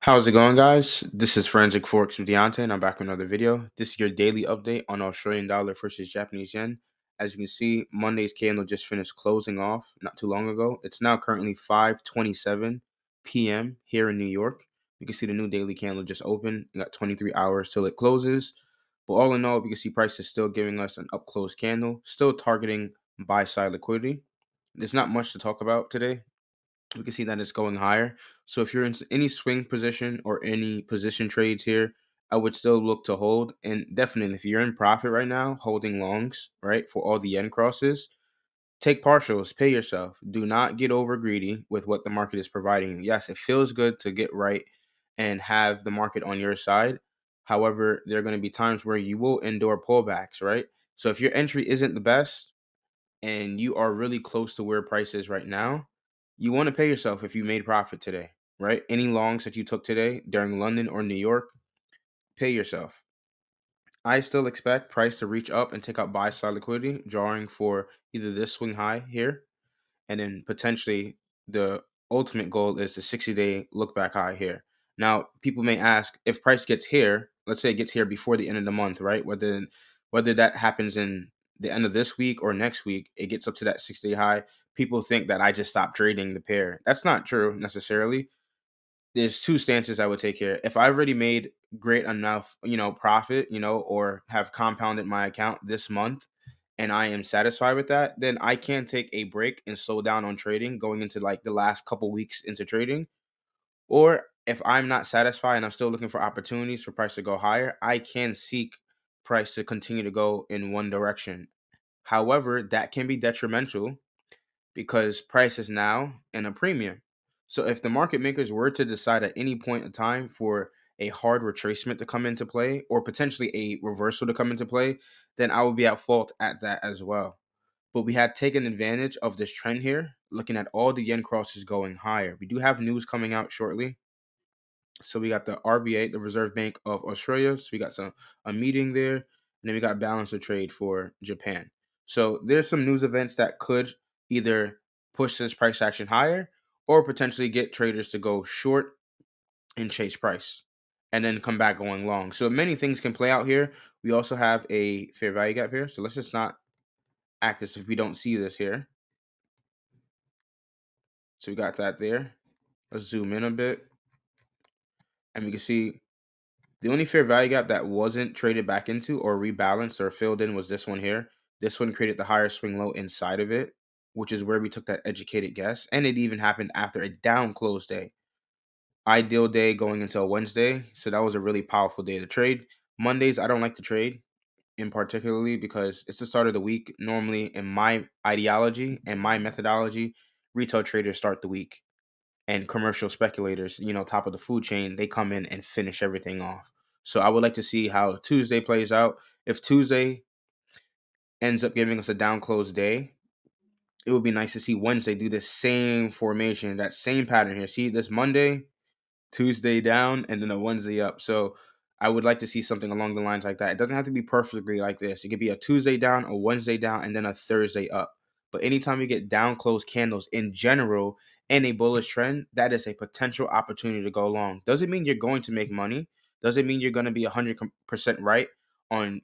How's it going, guys? This is Forensic Forex with Deontay, and I'm back with another video. This is your daily update on Australian dollar versus Japanese yen. As you can see, Monday's candle just finished closing off not too long ago. It's now currently 5:27 p.m. here in New York. You can see the new daily candle just opened. You got 23 hours till it closes. But all in all, you can see price is still giving us an up close candle, still targeting buy side liquidity. There's not much to talk about today. We can see that it's going higher. So if you're in any swing position or any position trades here, I would still look to hold. And definitely, if you're in profit right now, holding longs, right, for all the yen crosses, take partials, pay yourself. Do not get over greedy with what the market is providing you. Yes, it feels good to get right and have the market on your side. However, there are going to be times where you will endure pullbacks, right? So if your entry isn't the best, and you are really close to where price is right now, you want to pay yourself if you made profit today, right? Any longs that you took today during London or New York, pay yourself. I still expect price to reach up and take out buy side liquidity, drawing for either this swing high here and then potentially the ultimate goal is the 60-day look back high here. Now, people may ask if price gets here, let's say it gets here before the end of the month, right? Whether that happens in the end of this week or next week, it gets up to that 60-day high. People think that I just stopped trading the pair. That's not true necessarily. There's two stances I would take here. If I've already made great enough, profit, or have compounded my account this month and I am satisfied with that, then I can take a break and slow down on trading going into like the last couple weeks into trading. Or if I'm not satisfied and I'm still looking for opportunities for price to go higher, I can seek price to continue to go in one direction. However, that can be detrimental because price is now in a premium. So if the market makers were to decide at any point in time for a hard retracement to come into play or potentially a reversal to come into play, then I would be at fault at that as well. But we had taken advantage of this trend here, looking at all the yen crosses going higher. We do have news coming out shortly. So we got the RBA, the Reserve Bank of Australia. So we got a meeting there, and then we got balance of trade for Japan. So there's some news events that could either push this price action higher or potentially get traders to go short and chase price and then come back going long. So many things can play out here. We also have a fair value gap here. So let's just not act as if we don't see this here. So we got that there. Let's zoom in a bit. And we can see the only fair value gap that wasn't traded back into or rebalanced or filled in was this one here. This one created the higher swing low inside of it, which is where we took that educated guess. And it even happened after a down close day. Ideal day going into a Wednesday. So that was a really powerful day to trade. Mondays, I don't like to trade in particularly because it's the start of the week. Normally, in my ideology and my methodology, retail traders start the week and commercial speculators, top of the food chain, they come in and finish everything off. So I would like to see how Tuesday plays out. If Tuesday ends up giving us a down close day, it would be nice to see Wednesday do the same formation, that same pattern here. See this Monday, Tuesday down, and then a Wednesday up. So I would like to see something along the lines like that. It doesn't have to be perfectly like this. It could be a Tuesday down, a Wednesday down, and then a Thursday up. But anytime you get down close candles in general and a bullish trend, that is a potential opportunity to go long. Doesn't mean you're going to make money. Doesn't mean you're going to be 100% right on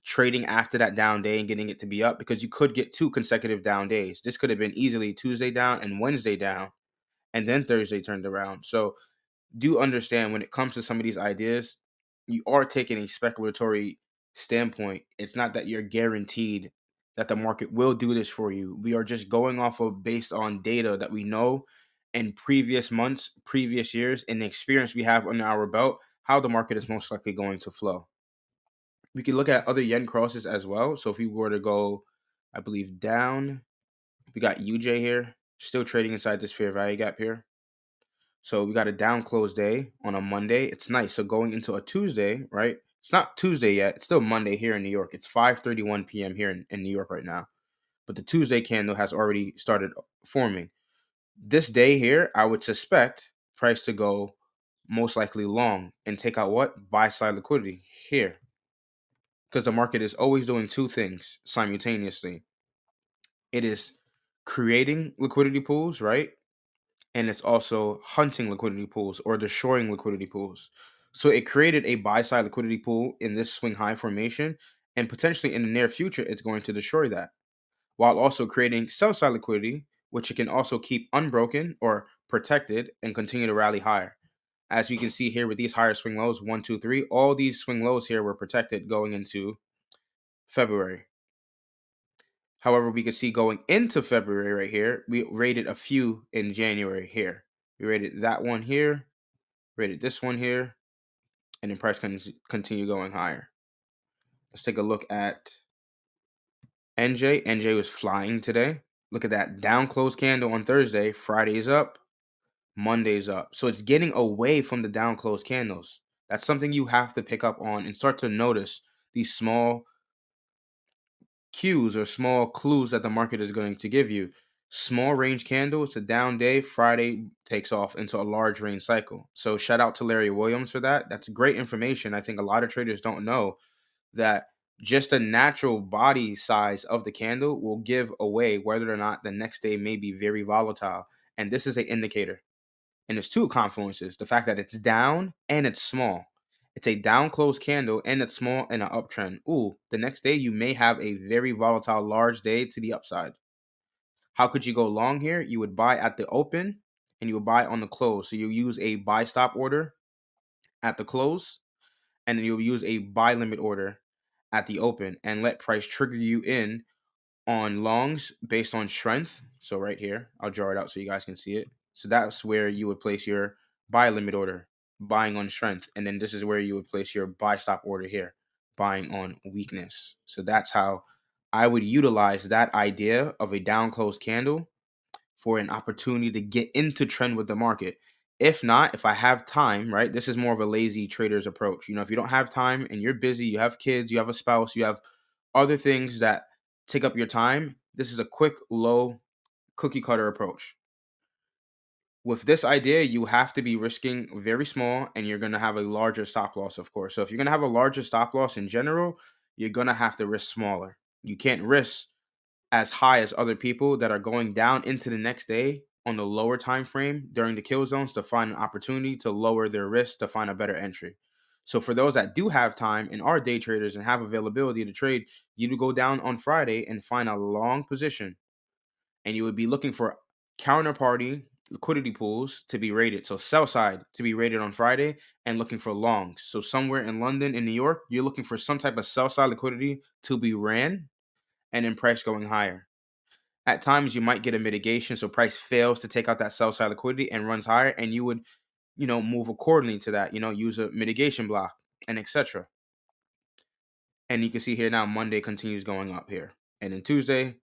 trading after that down day and getting it to be up because you could get two consecutive down days. This could have been easily Tuesday down and Wednesday down, and then Thursday turned around. So do understand when it comes to some of these ideas, you are taking a speculatory standpoint. It's not that you're guaranteed that the market will do this for you. We are just going off of based on data that we know in previous months, previous years, and the experience we have under our belt, how the market is most likely going to flow. We can look at other yen crosses as well. So if we were to go, I believe, down, we got UJ here, still trading inside this fair value gap here. So we got a down close day on a Monday. It's nice. So going into a Tuesday, right? It's not Tuesday yet. It's still Monday here in New York. It's 5:31 p.m. here in New York right now. But the Tuesday candle has already started forming. This day here, I would suspect price to go most likely long and take out what? Buy side liquidity here. Because the market is always doing two things simultaneously. It is creating liquidity pools, right? and it's also hunting liquidity pools or destroying liquidity pools. So it created a buy side liquidity pool in this swing high formation, and potentially in the near future, it's going to destroy that while also creating sell side liquidity, which it can also keep unbroken or protected and continue to rally higher. As we can see here with these higher swing lows, 1, 2, 3, all these swing lows here were protected going into February. However, we can see going into February right here, we rated a few in January here. We rated that one here, rated this one here, and then price can continue going higher. Let's take a look at NJ. NJ was flying today. Look at that down close candle on Thursday. Friday's up, Monday's up. So it's getting away from the down close candles. That's something you have to pick up on and start to notice these small cues or small clues that the market is going to give you. Small range candle, it's a down day. Friday takes off into a large range cycle. So shout out to Larry Williams for that. That's great information. I think a lot of traders don't know that just the natural body size of the candle will give away whether or not the next day may be very volatile. And this is an indicator. And there's two confluences: the fact that it's down and it's small. It's a down close candle and it's small and an uptrend. Ooh, the next day you may have a very volatile large day to the upside. How could you go long here? You would buy at the open and you would buy on the close. So you use a buy stop order at the close, and then you'll use a buy limit order at the open and let price trigger you in on longs based on strength. So right here, I'll draw it out so you guys can see it. So that's where you would place your buy limit order, buying on strength. And then this is where you would place your buy stop order here, buying on weakness. So that's how I would utilize that idea of a down close candle for an opportunity to get into trend with the market. If not, if I have time, right? This is more of a lazy trader's approach. If you don't have time and you're busy, you have kids, you have a spouse, you have other things that take up your time, this is a quick, low cookie cutter approach. With this idea, you have to be risking very small and you're going to have a larger stop loss, of course. So if you're going to have a larger stop loss in general, you're going to have to risk smaller. You can't risk as high as other people that are going down into the next day on the lower time frame during the kill zones to find an opportunity to lower their risk to find a better entry. So for those that do have time and are day traders and have availability to trade, you would go down on Friday and find a long position, and you would be looking for counterparty liquidity pools to be rated. So sell side to be rated on Friday and looking for longs. So somewhere in London, in New York, you're looking for some type of sell side liquidity to be ran and then price going higher. At times, you might get a mitigation, so price fails to take out that sell side liquidity and runs higher, and you would, move accordingly to that. Use a mitigation block and etc. And you can see here now, Monday continues going up here, and then Tuesday,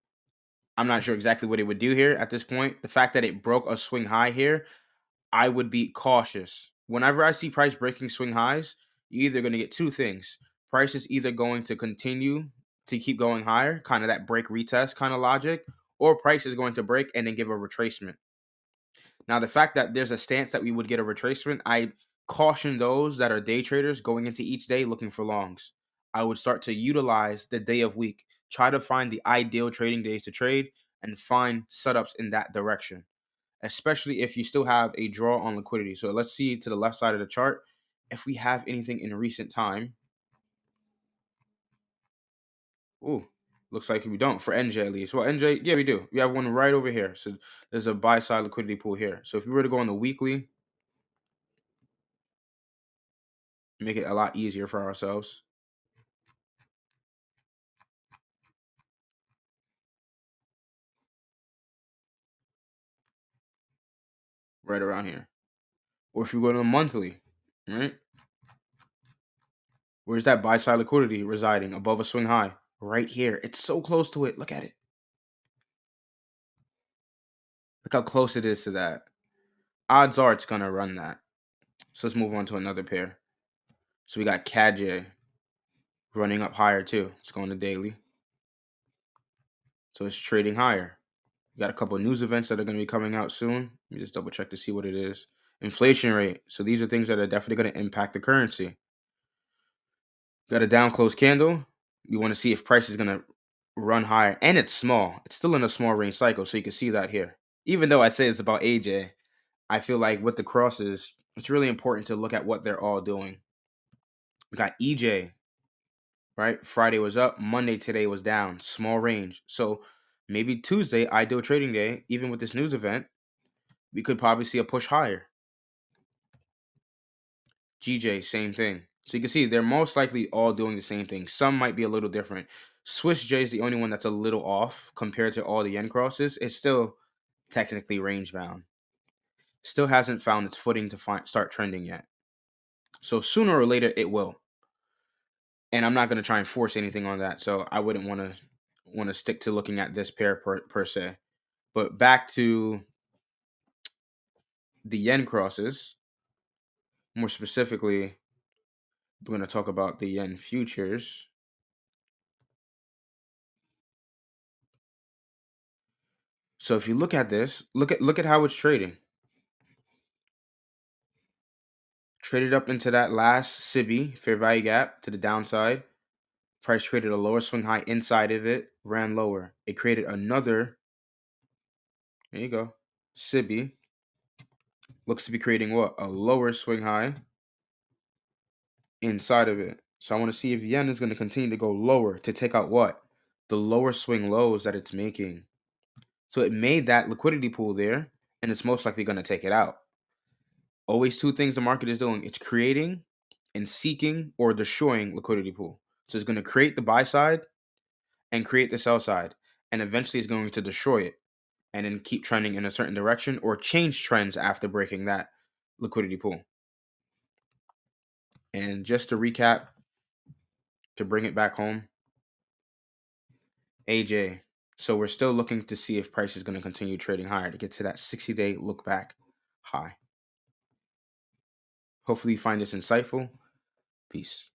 I'm not sure exactly what it would do here at this point. The fact that it broke a swing high here, I would be cautious. Whenever I see price breaking swing highs, you're either going to get two things. Price is either going to continue to keep going higher, kind of that break retest kind of logic, or price is going to break and then give a retracement. Now, the fact that there's a stance that we would get a retracement, I caution those that are day traders going into each day looking for longs. I would start to utilize the day of week, try to find the ideal trading days to trade and find setups in that direction, especially if you still have a draw on liquidity. So let's see to the left side of the chart if we have anything in recent time. Ooh, looks like we don't for NJ at least. Well, NJ, yeah, we do. We have one right over here. So there's a buy side liquidity pool here. So if we were to go on the weekly, make it a lot easier for ourselves. Right around here. Or if you go to the monthly, right? Where's that buy side liquidity residing above a swing high? Right here. It's so close to it. Look at it. Look how close it is to that. Odds are it's going to run that. So let's move on to another pair. So we got CAD running up higher too. It's going to daily. So it's trading higher. We got a couple of news events that are going to be coming out soon. Let me just double check to see what it is. Inflation rate. So these are things that are definitely going to impact the currency. Got a down close candle. You want to see if price is going to run higher. And it's small. It's still in a small range cycle. So you can see that here. Even though I say it's about AJ, I feel like with the crosses, it's really important to look at what they're all doing. We got EJ, right? Friday was up, Monday today was down, small range. So maybe Tuesday, ideal trading day, even with this news event, we could probably see a push higher. GJ, same thing. So you can see they're most likely all doing the same thing. Some might be a little different. Swiss J is the only one that's a little off compared to all the yen crosses. It's still technically range bound. Still hasn't found its footing to start trending yet. So sooner or later it will. And I'm not going to try and force anything on that. So I wouldn't want to stick to looking at this pair per se. But back to the yen crosses, more specifically, we're going to talk about the yen futures. So if you look at this, look at how it's trading. Traded up into that last SIBI fair value gap to the downside. Price created a lower swing high inside of it, ran lower. It created another, there you go, SIBI. Looks to be creating what? A lower swing high inside of it. So I want to see if yen is going to continue to go lower to take out what? The lower swing lows that it's making. So it made that liquidity pool there, and it's most likely going to take it out. Always two things the market is doing. It's creating and seeking or destroying liquidity pool. So it's going to create the buy side and create the sell side. And eventually it's going to destroy it and then keep trending in a certain direction or change trends after breaking that liquidity pool. And just to recap, to bring it back home, AJ. So we're still looking to see if price is going to continue trading higher to get to that 60-day look back high. Hopefully you find this insightful. Peace.